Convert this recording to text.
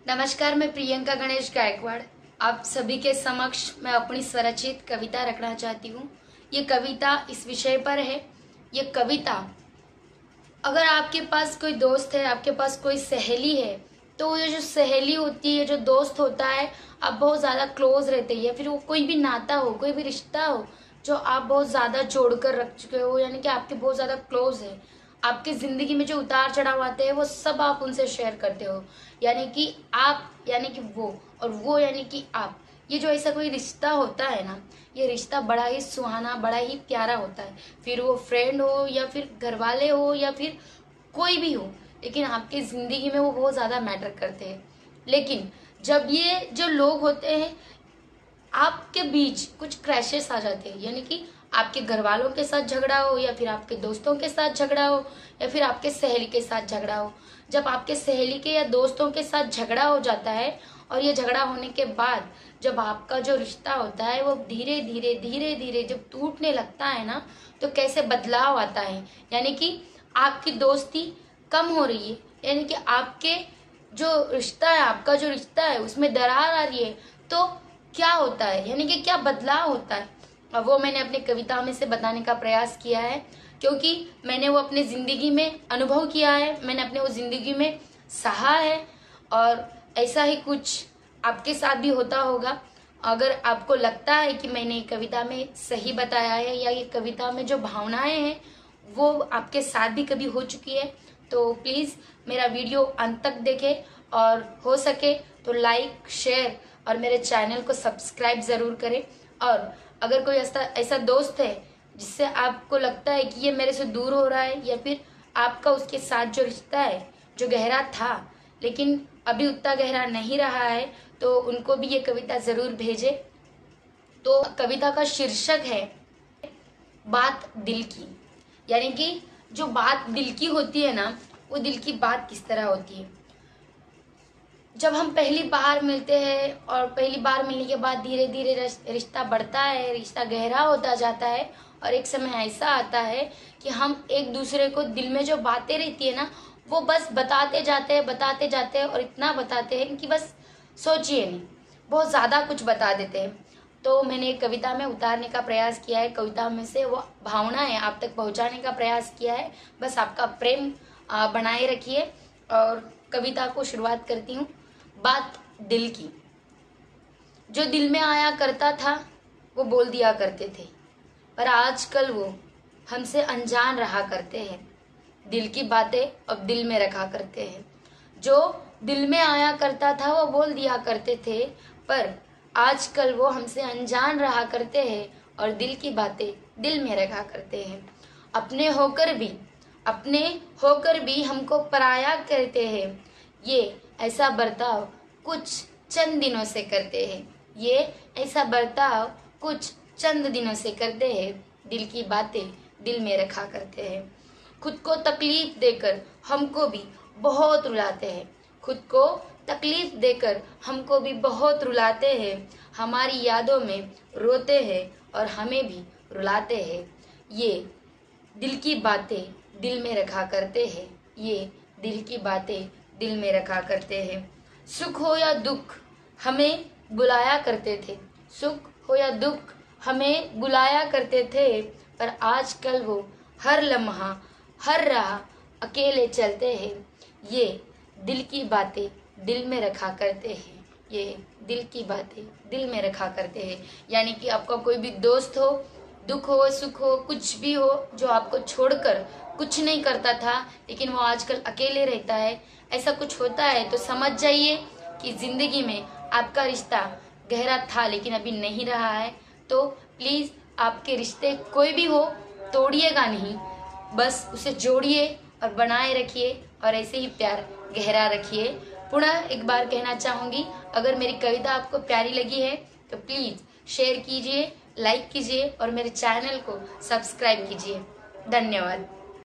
नमस्कार, मैं प्रियंका गणेश गायकवाड़ आप सभी के समक्ष मैं अपनी स्वरचित कविता रखना चाहती हूँ। ये कविता इस विषय पर है। ये कविता, अगर आपके पास कोई दोस्त है, आपके पास कोई सहेली है, तो ये जो सहेली होती है, जो दोस्त होता है, आप बहुत ज़्यादा क्लोज रहते हैं, या फिर वो कोई भी नाता हो, कोई भी रिश्ता हो जो आप बहुत ज़्यादा जोड़ कर रख चुके हो, यानी कि आपके बहुत ज़्यादा क्लोज है। आपकी ज़िंदगी में जो उतार चढ़ाव आते हैं वो सब आप उनसे शेयर करते हो, यानी कि आप यानी कि वो, और वो यानी कि आप। ये जो ऐसा कोई रिश्ता होता है ना, ये रिश्ता बड़ा ही सुहाना, बड़ा ही प्यारा होता है। फिर वो फ्रेंड हो या फिर घर वाले हो या फिर कोई भी हो, लेकिन आपकी ज़िंदगी में वो बहुत ज़्यादा मैटर करते हैं। लेकिन जब ये जो लोग होते हैं, आपके बीच कुछ क्रैशेस आ जाते हैं, यानी कि आपके घर वालों के साथ झगड़ा हो या फिर आपके दोस्तों के साथ झगड़ा हो या फिर आपके सहेली के साथ झगड़ा हो। जब आपके सहेली के या दोस्तों के साथ झगड़ा हो जाता है, और ये झगड़ा होने के बाद जब आपका जो रिश्ता होता है वो धीरे धीरे धीरे धीरे जब टूटने लगता है ना, तो कैसे बदलाव आता है, यानी कि आपकी दोस्ती कम हो रही है, यानी कि आपके जो रिश्ता है, आपका जो रिश्ता है उसमें दरार आ रही है, तो क्या होता है, यानी कि क्या बदलाव होता है। और वो मैंने अपनी कविता में से बताने का प्रयास किया है, क्योंकि मैंने वो अपनी ज़िंदगी में अनुभव किया है, मैंने अपने वो ज़िंदगी में सहा है। और ऐसा ही कुछ आपके साथ भी होता होगा। अगर आपको लगता है कि मैंने कविता में सही बताया है, या ये कविता में जो भावनाएं हैं वो आपके साथ भी कभी हो चुकी है, तो प्लीज़ मेरा वीडियो अंत तक देखें, और हो सके तो लाइक, शेयर और मेरे चैनल को सब्सक्राइब ज़रूर करें। और अगर कोई ऐसा दोस्त है जिससे आपको लगता है कि ये मेरे से दूर हो रहा है, या फिर आपका उसके साथ जो रिश्ता है जो गहरा था लेकिन अभी उतना गहरा नहीं रहा है, तो उनको भी ये कविता ज़रूर भेजें। तो कविता का शीर्षक है बात दिल की, यानी कि जो बात दिल की होती है ना, वो दिल की बात किस तरह होती है। जब हम पहली बार मिलते हैं और पहली बार मिलने के बाद धीरे धीरे रिश्ता बढ़ता है, रिश्ता गहरा होता जाता है, और एक समय ऐसा आता है कि हम एक दूसरे को दिल में जो बातें रहती है ना, वो बस बताते जाते हैं और इतना बताते हैं कि बस सोचिए नहीं, बहुत ज़्यादा कुछ बता देते हैं। तो मैंने एक कविता में उतारने का प्रयास किया है, कविता में से वो भावनाएं आप तक पहुंचाने का प्रयास किया है। बस आपका प्रेम बनाए रखिए, और कविता को शुरुआत करती हूँ। बात दिल की। जो दिल में आया करता था वो बोल दिया करते थे, पर आजकल वो हमसे अनजान रहा करते हैं। दिल की बातें अब दिल में रखा करते हैं। जो दिल में आया करता था वो बोल दिया करते थे, पर आजकल वो हमसे अनजान रहा करते हैं, और दिल की बातें दिल में रखा करते हैं। अपने होकर भी हमको पराया करते हैं। ये ऐसा बर्ताव कुछ चंद दिनों से करते हैं। ये ऐसा बर्ताव कुछ चंद दिनों से करते हैं। दिल की बातें दिल में रखा करते हैं। खुद को तकलीफ देकर हमको भी बहुत रुलाते हैं। खुद को तकलीफ देकर हमको भी बहुत रुलाते हैं। हमारी यादों में रोते हैं और हमें भी रुलाते हैं। ये दिल की बातें दिल में रखा करते हैं। ये दिल की बातें दिल में रखा करते हैं। सुख हो या दुख हमें बुलाया करते थे। सुख हो या दुख हमें बुलाया करते थे, पर आजकल वो हर लम्हा हर राह अकेले चलते हैं। ये दिल की बातें दिल में रखा करते हैं। ये दिल की बातें दिल में रखा करते हैं, यानी कि आपका कोई भी दोस्त हो, दुख हो सुख हो कुछ भी हो, जो आपको छोड़कर कुछ नहीं करता था लेकिन वो आजकल अकेले रहता है, ऐसा कुछ होता है तो समझ जाइए कि ज़िंदगी में आपका रिश्ता गहरा था लेकिन अभी नहीं रहा है। तो प्लीज़ आपके रिश्ते कोई भी हो, तोड़िएगा नहीं, बस उसे जोड़िए और बनाए रखिए, और ऐसे ही प्यार गहरा रखिए। पुनः एक बार कहना चाहूँगी, अगर मेरी कविता आपको प्यारी लगी है तो प्लीज़ शेयर कीजिए, लाइक कीजिए और मेरे चैनल को सब्सक्राइब कीजिए। धन्यवाद।